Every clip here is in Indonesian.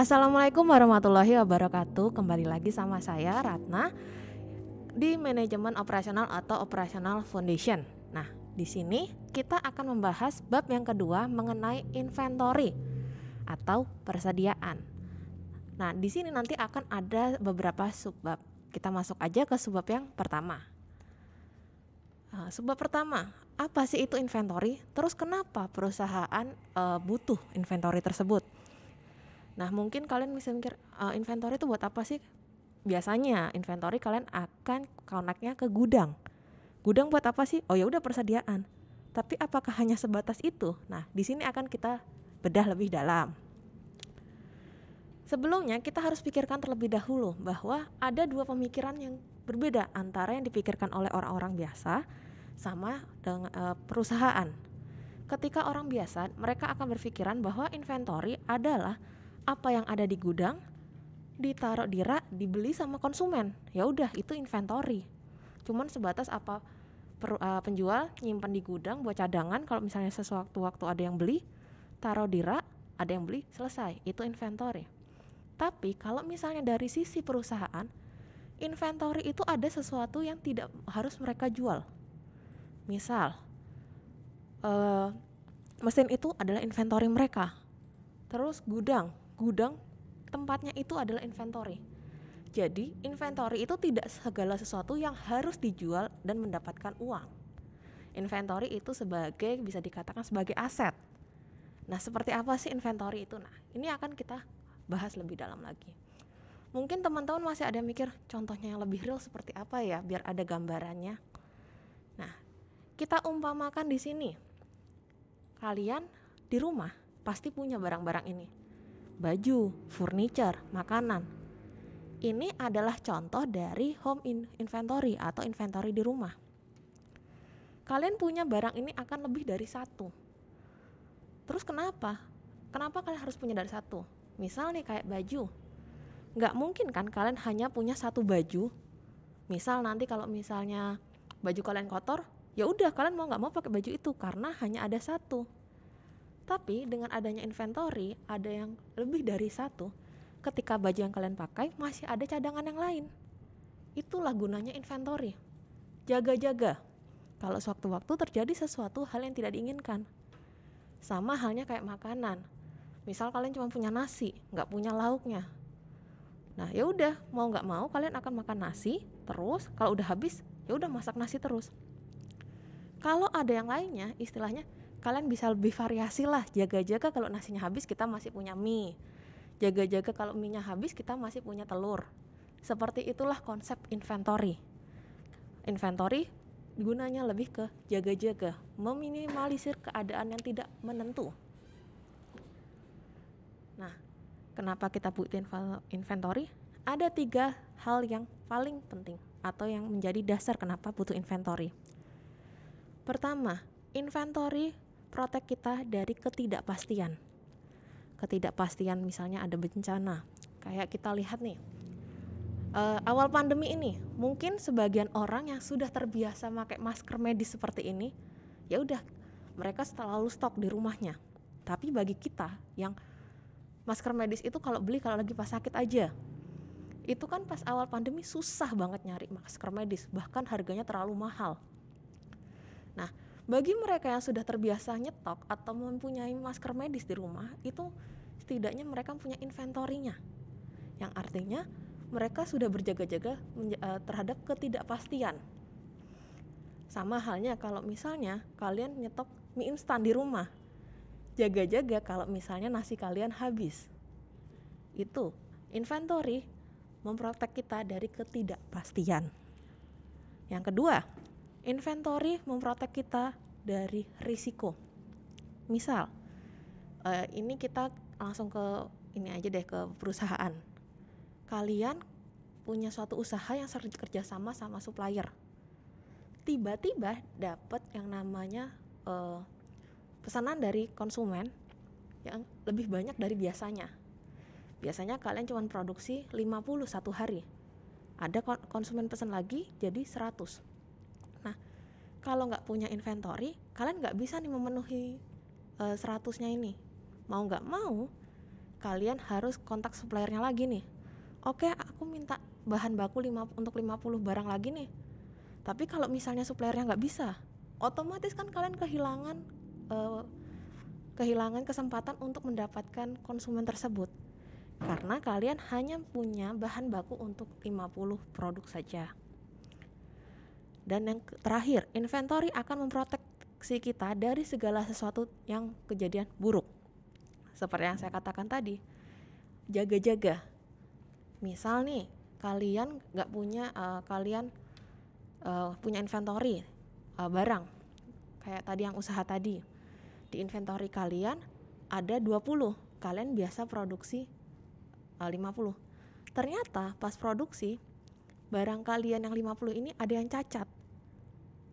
Assalamualaikum warahmatullahi wabarakatuh. Kembali lagi sama saya Ratna di Manajemen Operasional atau Operational Foundation. Nah, di sini kita akan membahas bab yang kedua mengenai inventory atau persediaan. Nah, di sini nanti akan ada beberapa subbab. Kita masuk aja ke subbab yang pertama. Subbab pertama, apa sih itu inventory? Terus kenapa perusahaan butuh inventory tersebut? Nah, mungkin kalian bisa mikir, inventory itu buat apa sih? Biasanya inventory kalian akan connect-nya ke gudang. Gudang buat apa sih? Oh ya udah, persediaan. Tapi apakah hanya sebatas itu? Nah, di sini akan kita bedah lebih dalam. Sebelumnya kita harus pikirkan terlebih dahulu bahwa ada dua pemikiran yang berbeda antara yang dipikirkan oleh orang-orang biasa sama dengan perusahaan. Ketika orang biasa, mereka akan berpikiran bahwa inventory adalah apa yang ada di gudang, ditaruh di rak, dibeli sama konsumen. Ya udah, itu inventory. Cuman sebatas apa penjual nyimpan di gudang buat cadangan, kalau misalnya sewaktu-waktu ada yang beli, taruh di rak, ada yang beli, selesai. Itu inventory. Tapi kalau misalnya dari sisi perusahaan, inventory itu ada sesuatu yang tidak harus mereka jual. Misal, mesin itu adalah inventory mereka. Terus gudang tempatnya itu adalah inventory. Jadi inventory itu tidak segala sesuatu yang harus dijual dan mendapatkan uang. Inventory itu bisa dikatakan sebagai aset. Nah, seperti apa sih inventory itu? Nah, ini akan kita bahas lebih dalam lagi. Mungkin teman-teman masih ada mikir contohnya yang lebih real seperti apa ya, biar ada gambarannya. Nah, kita umpamakan di sini. Kalian di rumah pasti punya barang-barang ini. Baju, furniture, makanan. Ini adalah contoh dari home inventory atau inventory di rumah. Kalian punya barang ini akan lebih dari satu. Terus kenapa? Kenapa kalian harus punya dari satu? Misal nih kayak baju. Nggak mungkin kan kalian hanya punya satu baju. Misal nanti kalau misalnya baju kalian kotor, ya udah kalian mau nggak mau pakai baju itu karena hanya ada satu. Tapi dengan adanya inventory, ada yang lebih dari satu, ketika baju yang kalian pakai masih ada cadangan yang lain. Itulah gunanya inventory. Jaga-jaga kalau sewaktu-waktu terjadi sesuatu hal yang tidak diinginkan. Sama halnya kayak makanan. Misal kalian cuma punya nasi, nggak punya lauknya. Nah, ya udah, mau nggak mau kalian akan makan nasi terus. Kalau udah habis, ya udah masak nasi terus. Kalau ada yang lainnya, istilahnya kalian bisa lebih variasi lah. Jaga-jaga kalau nasinya habis kita masih punya mie. Jaga-jaga kalau mie-nya habis kita masih punya telur. Seperti itulah konsep inventory. Inventory gunanya lebih ke jaga-jaga, meminimalisir keadaan yang tidak menentu. Nah, kenapa kita butuh inventory? Ada 3 hal yang paling penting atau yang menjadi dasar kenapa butuh inventory. Pertama, inventory protect kita dari ketidakpastian. Ketidakpastian misalnya ada bencana. Kayak kita lihat nih, awal pandemi ini, mungkin sebagian orang yang sudah terbiasa pakai masker medis seperti ini, ya udah mereka selalu stok di rumahnya. Tapi bagi kita yang masker medis itu kalau beli kalau lagi pas sakit aja, itu kan pas awal pandemi susah banget nyari masker medis, bahkan harganya terlalu mahal. Nah, bagi mereka yang sudah terbiasa nyetok atau mempunyai masker medis di rumah, itu setidaknya mereka punya inventory-nya. Yang artinya mereka sudah berjaga-jaga terhadap ketidakpastian. Sama halnya kalau misalnya kalian nyetok mie instan di rumah. Jaga-jaga kalau misalnya nasi kalian habis. Itu inventory memprotek kita dari ketidakpastian. Yang kedua, inventory memprotek kita dari risiko. Misal, ini kita langsung ke ini aja deh, ke perusahaan. Kalian punya suatu usaha yang sering kerjasama sama supplier. Tiba-tiba dapat yang namanya pesanan dari konsumen yang lebih banyak dari biasanya. Biasanya kalian cuma produksi 50 satu hari. Ada konsumen pesan lagi jadi 100. Nah, kalau nggak punya inventory, kalian nggak bisa nih memenuhi 100-nya ini. Mau nggak mau, kalian harus kontak suppliernya lagi nih. Oke, aku minta bahan baku untuk 50 barang lagi nih. Tapi kalau misalnya suppliernya nggak bisa, otomatis kan kalian kehilangan kesempatan untuk mendapatkan konsumen tersebut. Karena kalian hanya punya bahan baku untuk 50 produk saja. Dan yang terakhir, inventory akan memproteksi kita dari segala sesuatu yang kejadian buruk. Seperti yang saya katakan tadi, jaga-jaga. Misal nih, kalian nggak punya, punya inventory barang, kayak tadi yang usaha tadi. Di inventory kalian ada 20, kalian biasa produksi 50. Ternyata pas produksi, barang kalian yang 50 ini ada yang cacat.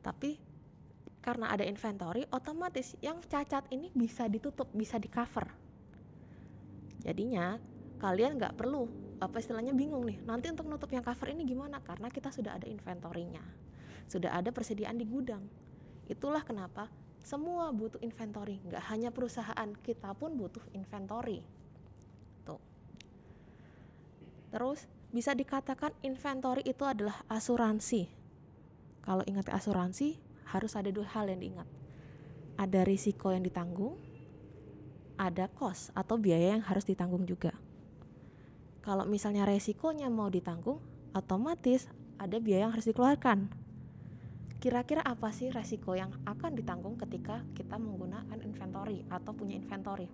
Tapi karena ada inventory, otomatis yang cacat ini bisa ditutup, bisa di cover. Jadinya kalian nggak perlu istilahnya bingung nih, nanti untuk nutup yang cover ini gimana, karena kita sudah ada inventory-nya, sudah ada persediaan di gudang. Itulah kenapa semua butuh inventory, nggak hanya perusahaan, kita pun butuh inventory. Tuh. Terus bisa dikatakan inventory itu adalah asuransi. Kalau ingat asuransi, harus ada 2 hal yang diingat. Ada risiko yang ditanggung, ada cost atau biaya yang harus ditanggung juga. Kalau misalnya resikonya mau ditanggung, otomatis ada biaya yang harus dikeluarkan. Kira-kira apa sih resiko yang akan ditanggung ketika kita menggunakan inventory atau punya inventory?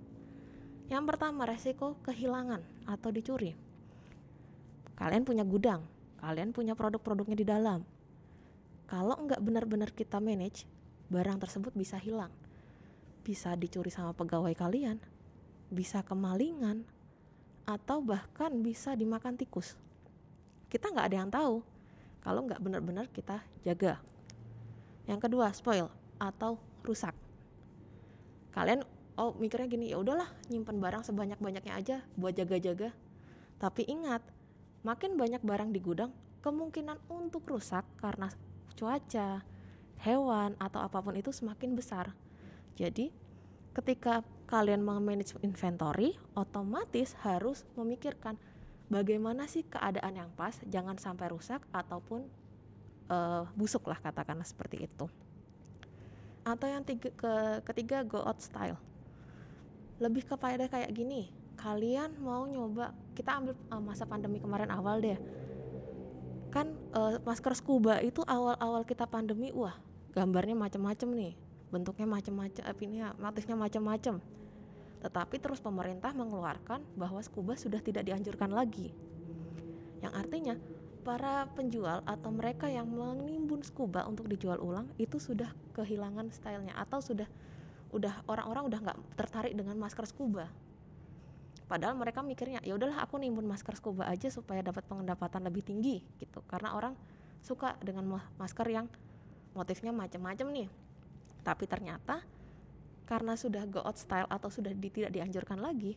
Yang pertama, resiko kehilangan atau dicuri. Kalian punya gudang, kalian punya produk-produknya di dalam. Kalau nggak benar-benar kita manage, barang tersebut bisa hilang. Bisa dicuri sama pegawai kalian, bisa kemalingan, atau bahkan bisa dimakan tikus. Kita nggak ada yang tahu kalau nggak benar-benar kita jaga. Yang kedua, spoil atau rusak. Kalian mikirnya gini, ya udahlah nyimpen barang sebanyak-banyaknya aja buat jaga-jaga. Tapi ingat, makin banyak barang di gudang, kemungkinan untuk rusak karena cuaca, hewan, atau apapun itu semakin besar. Jadi ketika kalian memanage inventory, otomatis harus memikirkan bagaimana sih keadaan yang pas, jangan sampai rusak ataupun busuk lah, katakanlah seperti itu. Atau yang ketiga, go out style. Lebih kepada kayak gini, kalian mau nyoba, kita ambil masa pandemi kemarin awal deh. Kan masker scuba itu awal-awal kita pandemi, wah gambarnya macam-macam nih, bentuknya macam-macam, motifnya macam-macam. Tetapi terus pemerintah mengeluarkan bahwa scuba sudah tidak dianjurkan lagi. Yang artinya para penjual atau mereka yang menimbun scuba untuk dijual ulang itu sudah kehilangan stylenya, atau orang-orang udah nggak tertarik dengan masker scuba. Padahal mereka mikirnya, ya udahlah aku nimbun masker scuba aja supaya dapat pendapatan lebih tinggi gitu. Karena orang suka dengan masker yang motifnya macam-macam nih. Tapi ternyata karena sudah go out style atau sudah tidak dianjurkan lagi,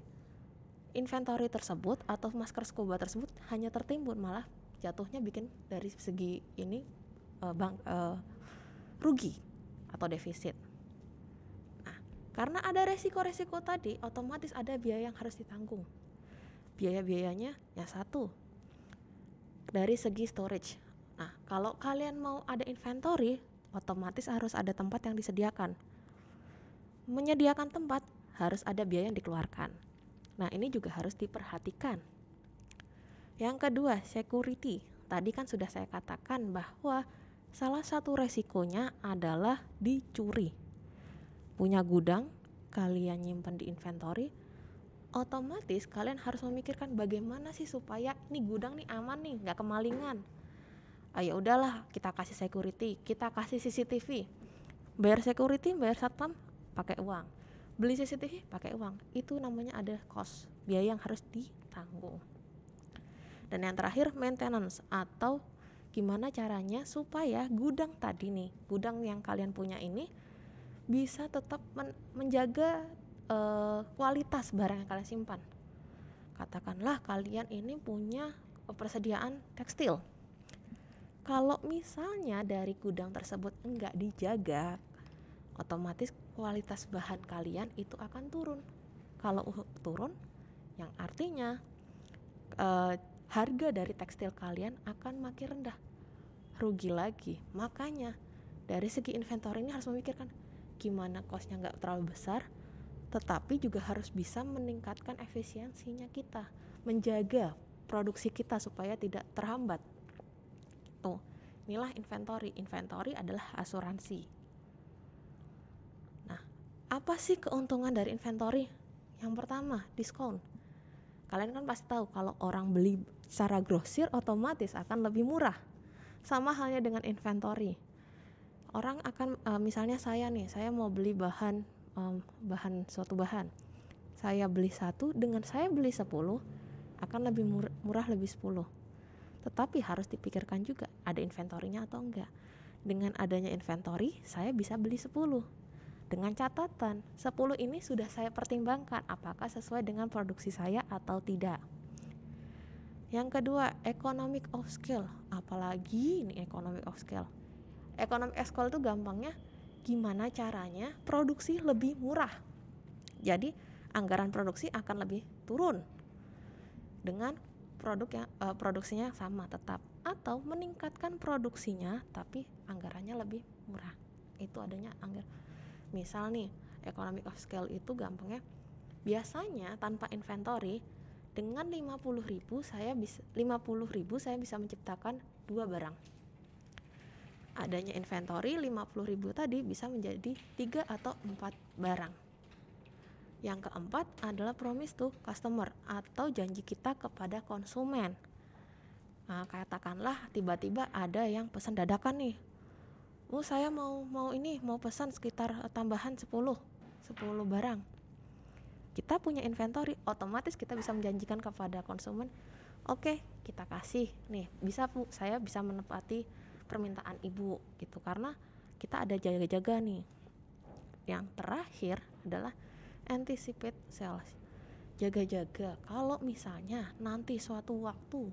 inventory tersebut atau masker scuba tersebut hanya tertimbun, malah jatuhnya bikin dari segi ini rugi atau defisit. Karena ada resiko-resiko tadi, otomatis ada biaya yang harus ditanggung. Biaya-biayanya yang satu, dari segi storage. Nah, kalau kalian mau ada inventory, otomatis harus ada tempat yang disediakan. Menyediakan tempat, harus ada biaya yang dikeluarkan. Nah, ini juga harus diperhatikan. Yang kedua, security. Tadi kan sudah saya katakan bahwa salah satu resikonya adalah dicuri. Punya gudang, kalian nyimpen di inventory, otomatis kalian harus memikirkan bagaimana sih supaya ini gudang nih aman nih, nggak kemalingan. Ya udahlah, kita kasih security, kita kasih CCTV. Bayar security, bayar satpam, pakai uang. Beli CCTV, pakai uang. Itu namanya ada cost, biaya yang harus ditanggung. Dan yang terakhir, maintenance, atau gimana caranya supaya gudang tadi nih, gudang yang kalian punya ini bisa tetap menjaga kualitas barang yang kalian simpan. Katakanlah kalian ini punya persediaan tekstil. Kalau misalnya dari gudang tersebut enggak dijaga, otomatis kualitas bahan kalian itu akan turun. Kalau turun, yang artinya harga dari tekstil kalian akan makin rendah, rugi lagi. Makanya dari segi inventory ini harus memikirkan gimana costnya nggak terlalu besar, tetapi juga harus bisa meningkatkan efisiensinya kita, menjaga produksi kita supaya tidak terhambat. Tuh, inilah inventory. Inventory adalah asuransi. Nah, apa sih keuntungan dari inventory? Yang pertama, diskon. Kalian kan pasti tahu kalau orang beli secara grosir otomatis akan lebih murah. Sama halnya dengan inventory. Orang akan misalnya saya mau beli suatu bahan. Saya beli 1, dengan saya beli 10 akan lebih murah lebih 10. Tetapi harus dipikirkan juga ada inventorinya atau enggak. Dengan adanya inventory, saya bisa beli 10. Dengan catatan, 10 ini sudah saya pertimbangkan apakah sesuai dengan produksi saya atau tidak. Yang kedua, economic of scale. Apalagi ini economic of scale. Economic of scale itu gampangnya gimana caranya produksi lebih murah. Jadi, anggaran produksi akan lebih turun dengan produksinya sama tetap, atau meningkatkan produksinya tapi anggarannya lebih murah. Itu adanya anggaran. Misal nih, economic of scale itu gampangnya biasanya tanpa inventory dengan 50.000 saya bisa menciptakan 2 barang. Adanya inventory 50.000 tadi bisa menjadi 3 atau 4 barang. Yang keempat adalah promise to customer atau janji kita kepada konsumen. Nah, katakanlah tiba-tiba ada yang pesan dadakan nih. Saya mau pesan sekitar tambahan 10 barang. Kita punya inventory, otomatis kita bisa menjanjikan kepada konsumen, oke, kita kasih nih, bisa Bu, saya bisa menepati permintaan Ibu gitu, karena kita ada jaga-jaga nih. Yang terakhir adalah anticipate sales. Jaga-jaga kalau misalnya nanti suatu waktu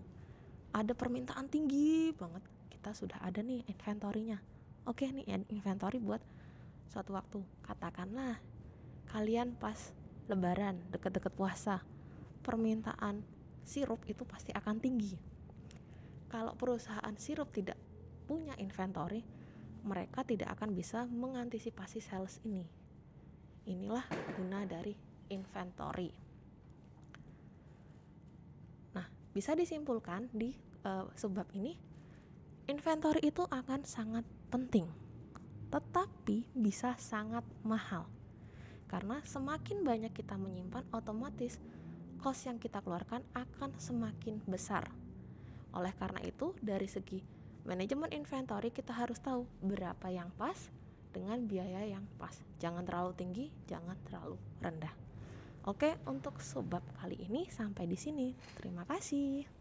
ada permintaan tinggi banget, kita sudah ada nih inventory-nya. Oke nih inventory buat suatu waktu. Katakanlah kalian pas lebaran, deket-deket puasa, permintaan sirup itu pasti akan tinggi. Kalau perusahaan sirup tidak punya inventory, mereka tidak akan bisa mengantisipasi sales ini. Inilah guna dari inventory. Nah, bisa disimpulkan di subbab ini, inventory itu akan sangat penting, tetapi bisa sangat mahal. Karena semakin banyak kita menyimpan, otomatis cost yang kita keluarkan akan semakin besar. Oleh karena itu, dari segi manajemen inventory kita harus tahu berapa yang pas dengan biaya yang pas. Jangan terlalu tinggi, jangan terlalu rendah. Oke, untuk subbab kali ini sampai di sini. Terima kasih.